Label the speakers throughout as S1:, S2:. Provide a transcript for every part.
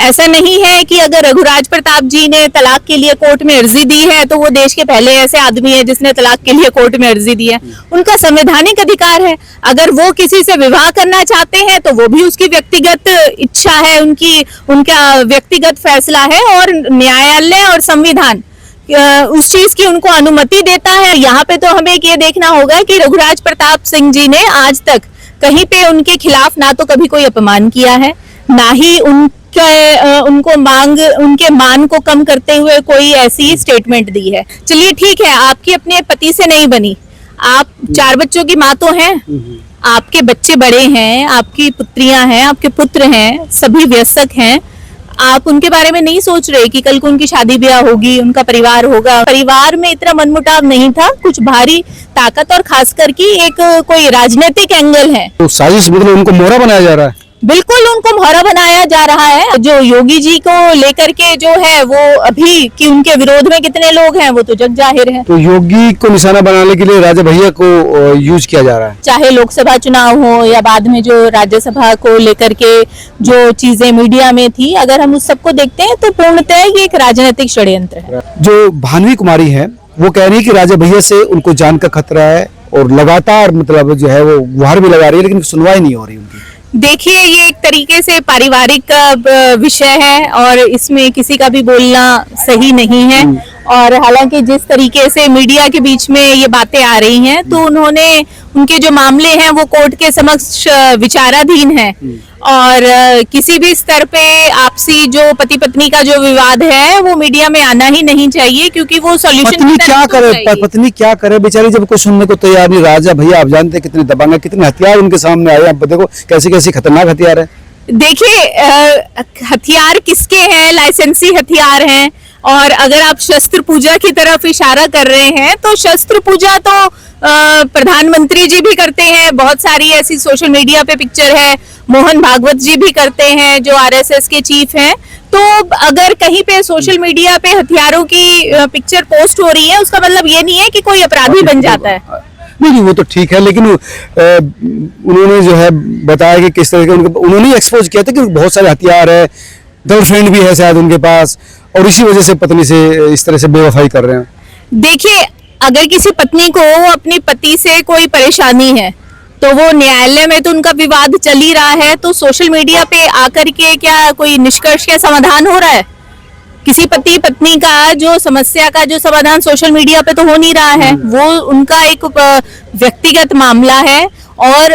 S1: ऐसा नहीं है कि अगर रघुराज प्रताप जी ने तलाक के लिए कोर्ट में अर्जी दी है तो वो देश के पहले ऐसे आदमी है जिसने तलाक के लिए कोर्ट में अर्जी दी है। उनका संवैधानिक अधिकार है, अगर वो किसी से विवाह करना चाहते हैं तो वो भी उसकी व्यक्तिगत इच्छा है, उनका व्यक्तिगत फैसला है और न्यायालय और संविधान उस चीज की उनको अनुमति देता है। यहाँ पे तो हमें ये देखना होगा कि रघुराज प्रताप सिंह जी ने आज तक कहीं पे उनके खिलाफ ना तो कभी कोई अपमान किया है, ना ही उनके मान को कम करते हुए कोई ऐसी स्टेटमेंट दी है। चलिए ठीक है, आपकी अपने पति से नहीं बनी, आप 4 बच्चों की माँ तो हैं, आपके बच्चे बड़े हैं, आपकी पुत्रियां हैं, आपके पुत्र हैं, सभी वयस्क हैं, आप उनके बारे में नहीं सोच रहे कि कल को उनकी शादी ब्याह होगी, उनका परिवार होगा। परिवार में इतना मनमुटाव नहीं था, कुछ भारी ताकत और खास करके एक कोई राजनीतिक एंगल है।
S2: तो साजिश मतलब उनको मोहरा बनाया जा रहा है।
S1: बिल्कुल उनको मोहरा बनाया जा रहा है। जो योगी जी को लेकर के जो है वो अभी कि उनके विरोध में कितने लोग हैं वो तो जग जाहिर है।
S2: तो योगी को निशाना बनाने के लिए राजा भैया को यूज किया जा रहा है।
S1: चाहे लोकसभा चुनाव हो या बाद में जो राज्यसभा को लेकर के जो चीजें मीडिया में थी, अगर हम उस सबको देखते हैं तो पूर्णतः ये एक राजनीतिक षड्यंत्र है।
S2: जो भानवी कुमारी है वो कह रही है कि राजा भैया से उनको जान का खतरा है और लगातार मतलब जो है वो गुहार भी लगा रही है लेकिन सुनवाई नहीं हो रही उनकी।
S1: देखिए, ये एक तरीके से पारिवारिक विषय है और इसमें किसी का भी बोलना सही नहीं है। और हालांकि जिस तरीके से मीडिया के बीच में ये बातें आ रही हैं तो उनके जो मामले हैं वो कोर्ट के समक्ष विचाराधीन है और किसी भी स्तर पे आपसी जो पति पत्नी का जो विवाद है वो मीडिया में आना ही नहीं चाहिए, क्योंकि वो सॉल्यूशन
S2: पत्नी क्या करे बेचारी, जब कोई सुनने को तैयार नहीं। राजा भैया आप जानते हैं कितने दबंग है, कितने हथियार उनके सामने आए, आप देखो कैसे कैसे खतरनाक हथियार है।
S1: देखिए, हथियार किसके हैं? लाइसेंसी हथियार हैं। और अगर आप शस्त्र पूजा की तरफ इशारा कर रहे हैं तो शस्त्र पूजा तो प्रधानमंत्री जी भी करते हैं, बहुत सारी ऐसी सोशल मीडिया पे पिक्चर है, मोहन भागवत जी भी करते हैं जो आरएसएस के चीफ हैं। तो अगर कहीं पे सोशल मीडिया पे हथियारों की पिक्चर पोस्ट हो रही है उसका मतलब ये नहीं है कि कोई अपराधी बन जाता है।
S2: नहीं वो तो ठीक है, लेकिन उन्होंने जो है बताया कि किस तरह के उन्होंने एक्सपोज किया था कि बहुत सारे हथियार है, गर्लफ्रेंड भी है शायद उनके पास, और इसी वजह से पत्नी से इस तरह से बेवफाई कर रहे हैं।
S1: देखिए, अगर किसी पत्नी को अपनी पति से कोई परेशानी है तो वो न्यायालय में तो उनका विवाद चल ही रहा है, तो सोशल मीडिया पे आकर के क्या कोई निष्कर्ष या समाधान हो रहा है? किसी पति पत्नी का जो समस्या का जो समाधान सोशल मीडिया पे तो हो नहीं रहा है, वो उनका एक व्यक्तिगत मामला है। और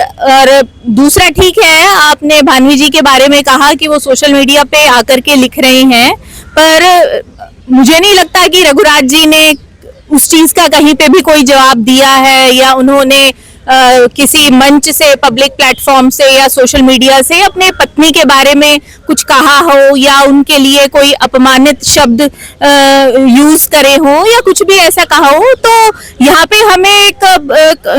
S1: दूसरा, ठीक है, आपने भानवी जी के बारे में कहा कि वो सोशल मीडिया पे आकर के लिख रहे हैं, पर मुझे नहीं लगता कि रघुराज जी ने उस चीज का कहीं पे भी कोई जवाब दिया है या उन्होंने किसी मंच से, पब्लिक प्लेटफॉर्म से या सोशल मीडिया से अपने पत्नी के बारे में कुछ कहा हो या उनके लिए कोई अपमानित शब्द यूज करे हो या कुछ भी ऐसा कहा हो। तो यहाँ पे हमें एक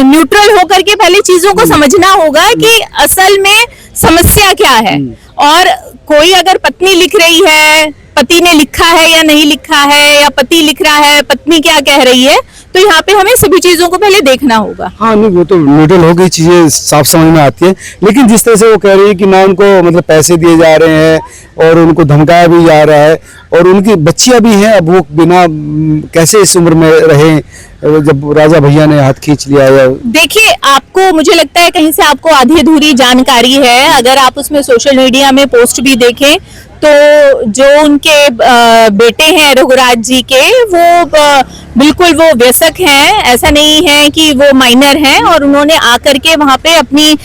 S1: न्यूट्रल होकर के पहले चीजों को समझना होगा कि असल में समस्या क्या है। और कोई अगर पत्नी लिख रही है, पति ने लिखा है या नहीं लिखा है, या पति लिख रहा है, पत्नी क्या कह रही है, तो यहाँ पे हमें सभी चीजों को पहले देखना होगा।
S2: हाँ नहीं वो तो न्यूट्रल हो गई, चीजें साफ समझ में आती है। लेकिन जिस तरह से वो कह रही है कि ना उनको मतलब पैसे दिए जा रहे हैं और उनको धमकाया भी जा रहा है और उनकी बच्चियां भी हैं, अब वो बिना कैसे इस उम्र में रहे जब राजा भैया ने हाथ खींच लिया है।
S1: देखिए, आपको मुझे लगता है कहीं से आपको आधी अधूरी जानकारी है। अगर आप उसमें सोशल मीडिया में पोस्ट भी देखें तो जो उनके बेटे हैं रघुराज जी के, वो बिल्कुल वो वयस्क हैं, ऐसा नहीं है कि वो माइनर हैं। और उन्होंने आकर के वहां पे अपनी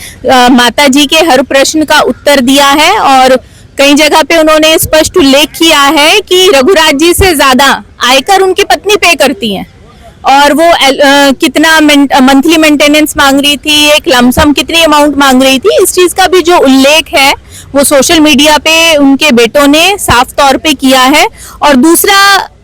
S1: माता जी के हर प्रश्न का उत्तर दिया है और कई जगह पे उन्होंने स्पष्ट उल्लेख किया है कि रघुराज जी से ज्यादा आयकर उनकी पत्नी पे करती हैं और वो कितना मंथली मेंटेनेंस मांग रही थी, एक लमसम कितनी अमाउंट मांग रही थी, इस चीज का भी जो उल्लेख है वो सोशल मीडिया पे उनके बेटों ने साफ तौर पे किया है। और दूसरा,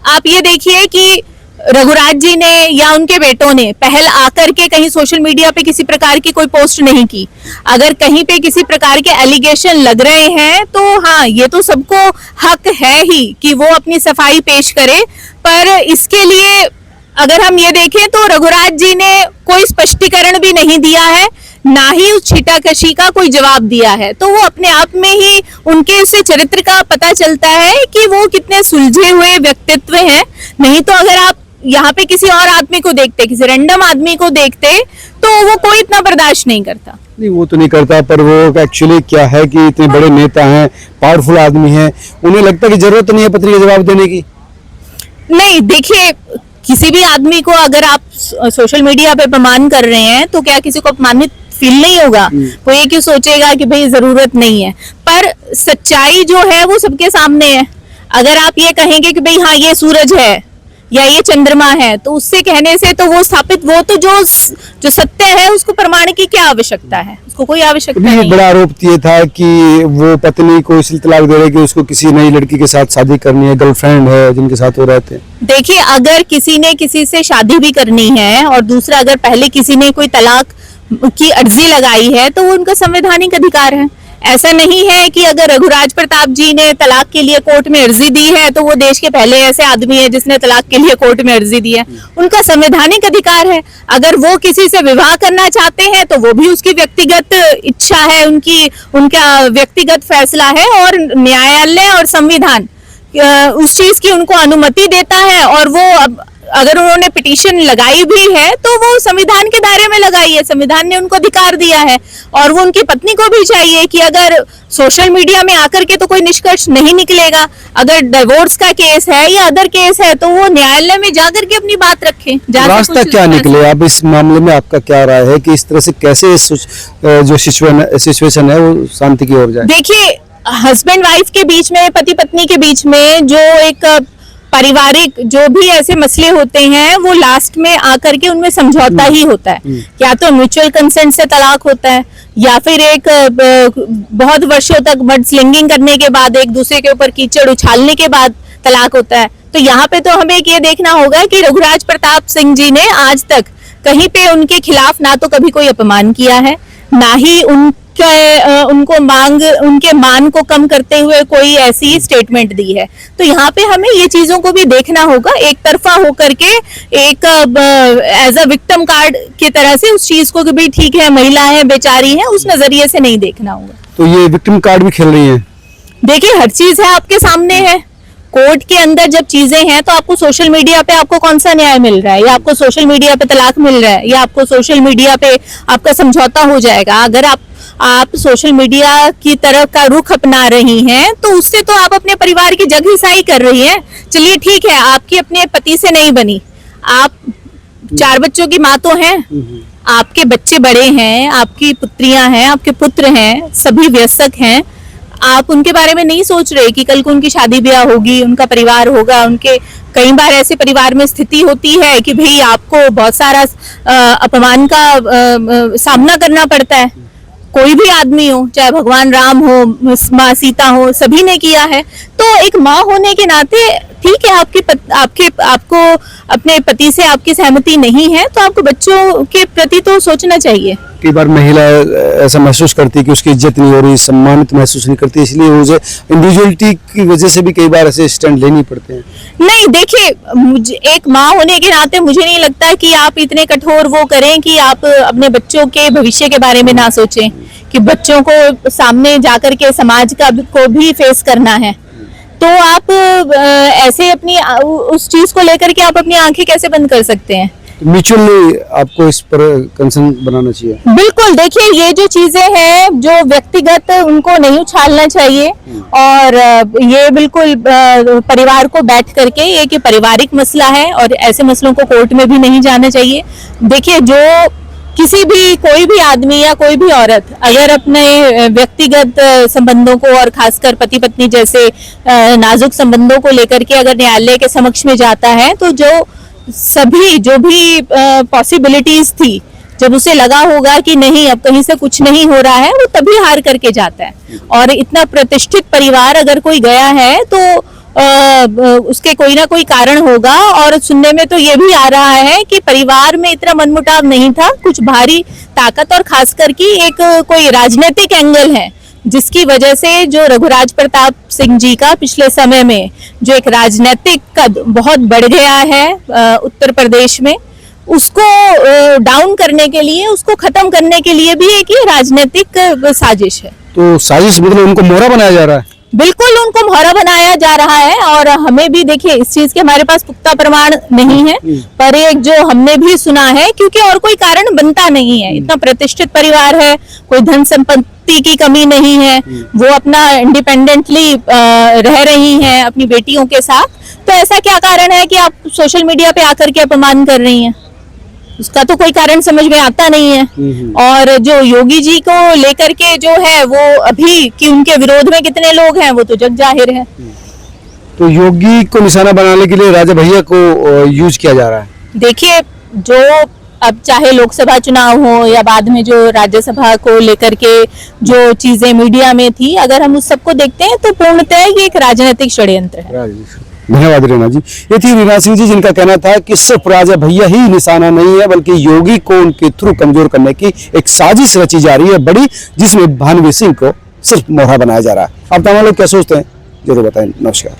S1: आप ये देखिए कि रघुराज जी ने या उनके बेटों ने पहल आकर के कहीं सोशल मीडिया पे किसी प्रकार की कोई पोस्ट नहीं की। अगर कहीं पे किसी प्रकार के एलिगेशन लग रहे हैं तो हाँ, ये तो सबको हक है ही कि वो अपनी सफाई पेश करे, पर इसके लिए अगर हम ये देखें तो रघुराज जी ने कोई स्पष्टीकरण भी नहीं दिया है, ना ही उस छीटाकशी का कोई जवाब दिया है। तो वो अपने आप में ही उनके से चरित्र का पता चलता है कि वो कितने सुलझे हुए व्यक्तित्व हैं। नहीं तो अगर आप यहाँ पे किसी और आदमी को देखते, किसी रैंडम आदमी को देखते, तो वो कोई इतना बर्दाश्त नहीं करता।
S2: नहीं, वो तो नहीं करता, पर वो एक्चुअली क्या है कि इतने बड़े नेता हैं, पावरफुल आदमी हैं, उन्हें लगता है कि जरूरत नहीं है पत्नी का जवाब देने की।
S1: नहीं, देखिए, किसी भी आदमी को अगर आप सोशल मीडिया पे अपमान कर रहे हैं तो क्या किसी को अपमानित फील नहीं होगा? वो ये क्यों सोचेगा कि भाई जरूरत नहीं है? पर सच्चाई जो है वो सबके सामने है। अगर आप ये कहेंगे कि भाई हाँ ये सूरज है या ये चंद्रमा है, तो उससे कहने से तो वो स्थापित, वो तो जो सत्य है उसको प्रमाण की क्या आवश्यकता है? उसको कोई आवश्यकता
S2: अभी
S1: नहीं।
S2: बड़ा आरोप ये था कि वो पत्नी को इसलिए तलाक दे रहे कि उसको किसी नई लड़की के साथ शादी करनी है, गर्लफ्रेंड है जिनके साथ वो रहते हैं।
S1: देखिए, अगर किसी ने किसी से शादी भी करनी है और दूसरा अगर पहले किसी ने कोई तलाक की अर्जी लगाई है तो वो उनका संवैधानिक अधिकार है। ऐसा नहीं है कि अगर रघुराज प्रताप जी ने तलाक के लिए कोर्ट में अर्जी दी है तो वो देश के पहले ऐसे आदमी है जिसने तलाक के लिए कोर्ट में अर्जी दी है। उनका संवैधानिक अधिकार है। अगर वो किसी से विवाह करना चाहते हैं तो वो भी उसकी व्यक्तिगत इच्छा है, उनका व्यक्तिगत फैसला है, और न्यायालय और संविधान उस चीज की उनको अनुमति देता है। और वो अगर उन्होंने पिटीशन लगाई भी है तो वो संविधान के दायरे में लगाई है, संविधान ने उनको अधिकार दिया है। और वो उनकी पत्नी को भी चाहिए कि अगर सोशल मीडिया में आकर के तो कोई निष्कर्ष नहीं निकलेगा, अगर डिवोर्स का केस है या अदर केस है तो वो न्यायालय में जाकर के अपनी बात रखें।
S2: रास्ता क्या निकले? अब इस मामले में आपका क्या राय है कि इस तरह से कैसे जो सिचुएशन है वो शांति की ओर जाए?
S1: देखिए, हस्बैंड वाइफ के बीच में, पति पत्नी के बीच में जो एक पारिवारिक जो भी ऐसे मसले होते हैं वो लास्ट में आकर के उनमें समझौता ही होता है। या तो म्यूचुअल कंसेंट से तलाक होता है या फिर एक बहुत वर्षों तक मड स्लिंगिंग करने के बाद, एक दूसरे के ऊपर कीचड़ उछालने के बाद तलाक होता है। तो यहाँ पे तो हमें ये देखना होगा कि रघुराज प्रताप सिंह जी ने आज तक कहीं पे उनके खिलाफ ना तो कभी कोई अपमान किया है, ना ही उनके मान को कम करते हुए कोई ऐसी स्टेटमेंट दी है। तो यहाँ पे हमें ये चीजों को भी देखना होगा, एक तरफा होकर के एक एज अ विक्टिम कार्ड की तरह से उस चीज को कि भाई ठीक है महिला है, बेचारी है, उस नजरिए से नहीं देखना होगा।
S2: तो ये विक्टिम कार्ड भी खेल रही है।
S1: देखिए, हर चीज है आपके सामने है। कोर्ट के अंदर जब चीजें हैं तो आपको सोशल मीडिया पे आपको कौन सा न्याय मिल रहा है? या आपको सोशल मीडिया पे तलाक मिल रहा है, या आपको सोशल मीडिया पे आपका समझौता हो जाएगा? अगर आप सोशल मीडिया की तरफ का रुख अपना रही हैं तो उससे तो आप अपने परिवार की जगहिसाई कर रही हैं। चलिए ठीक है, आपकी अपने पति से नहीं बनी, आप 4 बच्चों की माँ तो हैं, आपके बच्चे बड़े हैं, आपकी पुत्रियां हैं, आपके पुत्र हैं, सभी वयस्क हैं। आप उनके बारे में नहीं सोच रहे कि कल को उनकी शादी ब्याह होगी, उनका परिवार होगा। उनके कई बार ऐसे परिवार में स्थिति होती है कि भाई आपको बहुत सारा अपमान का सामना करना पड़ता है। कोई भी आदमी हो, चाहे भगवान राम हो, माँ सीता हो, सभी ने किया है। तो एक माँ होने के नाते ठीक है, आपको अपने पति से आपकी सहमति नहीं है तो आपको बच्चों के प्रति तो सोचना चाहिए।
S2: कई बार महिला ऐसा महसूस करती है कि उसकी इज्जत नहीं हो रही, सम्मानित महसूस नहीं करती, इसलिए मुझे इंडिविजुअलिटी की वजह से भी कई बार ऐसे स्टैंड लेनी पड़ते हैं।
S1: नहीं, देखिए, मुझे एक माँ होने के नाते मुझे नहीं लगता कि आप इतने कठोर वो करें कि आप अपने बच्चों के भविष्य के बारे में ना सोचें, कि बच्चों को सामने जाकर के समाज को भी फेस करना है। तो आप ऐसे अपनी उस चीज को लेकर के आप अपनी आंखें कैसे बंद कर सकते हैं?
S2: म्यूचुअली आपको इस पर कंसर्न बनाना चाहिए।
S1: बिल्कुल, देखिए, ये जो चीजें हैं जो व्यक्तिगत, उनको नहीं उछालना चाहिए। और ये बिल्कुल परिवार को बैठ करके, ये पारिवारिक मसला है और ऐसे मसलों को कोर्ट में भी नहीं जाना चाहिए। देखिए, जो कोई भी आदमी या कोई भी औरत अगर अपने व्यक्तिगत संबंधों को और खासकर पति पत्नी जैसे नाजुक संबंधों को लेकर के अगर न्यायालय के समक्ष में जाता है तो जो भी पॉसिबिलिटीज थी, जब उसे लगा होगा कि नहीं अब कहीं से कुछ नहीं हो रहा है, वो तभी हार करके जाता है। और इतना प्रतिष्ठित परिवार अगर कोई गया है तो उसके कोई ना कोई कारण होगा। और सुनने में तो ये भी आ रहा है कि परिवार में इतना मनमुटाव नहीं था, कुछ भारी ताकत और खासकर की एक कोई राजनीतिक एंगल है जिसकी वजह से जो रघुराज प्रताप सिंह जी का पिछले समय में जो एक राजनीतिक कद बहुत बढ़ गया है उत्तर प्रदेश में, उसको डाउन करने के लिए, उसको खत्म करने के लिए भी एक ये राजनीतिक साजिश है।
S2: तो साजिश मतलब उनको मोहरा बनाया जा रहा है।
S1: बिल्कुल उनको मोहरा बनाया जा रहा है, और हमें भी देखिए इस चीज के हमारे पास पुख्ता प्रमाण नहीं है, पर एक जो हमने भी सुना है, क्योंकि और कोई कारण बनता नहीं है। इतना प्रतिष्ठित परिवार है, कोई धन संपत्ति की कमी नहीं है, वो अपना इंडिपेंडेंटली रह रही हैं अपनी बेटियों के साथ, तो ऐसा क्या कारण है कि आप सोशल मीडिया पे आकर के अपमान कर रही हैं? उसका तो कोई कारण समझ में आता नहीं है। और जो योगी जी को लेकर के जो है वो अभी कि उनके विरोध में कितने लोग हैं वो तो जग जाहिर है।
S2: तो योगी को निशाना बनाने के लिए राजा भैया को यूज किया जा रहा है।
S1: देखिए, जो अब चाहे लोकसभा चुनाव हो या बाद में जो राज्यसभा को लेकर के जो चीजें मीडिया में थी, अगर हम उस सबको देखते हैं तो पूर्णतः ये एक राजनीतिक षड्यंत्र है।
S2: धन्यवाद रीना जी। ये थी रीना सिंह जी, जिनका कहना था कि सिर्फ राजा भैया ही निशाना नहीं है, बल्कि योगी को उनके थ्रू कमजोर करने की एक साजिश रची जा रही है बड़ी, जिसमें भानुवीर सिंह को सिर्फ मोहरा बनाया जा रहा है। आप तमाम लोग क्या सोचते हैं जरूर बताएं। नमस्कार।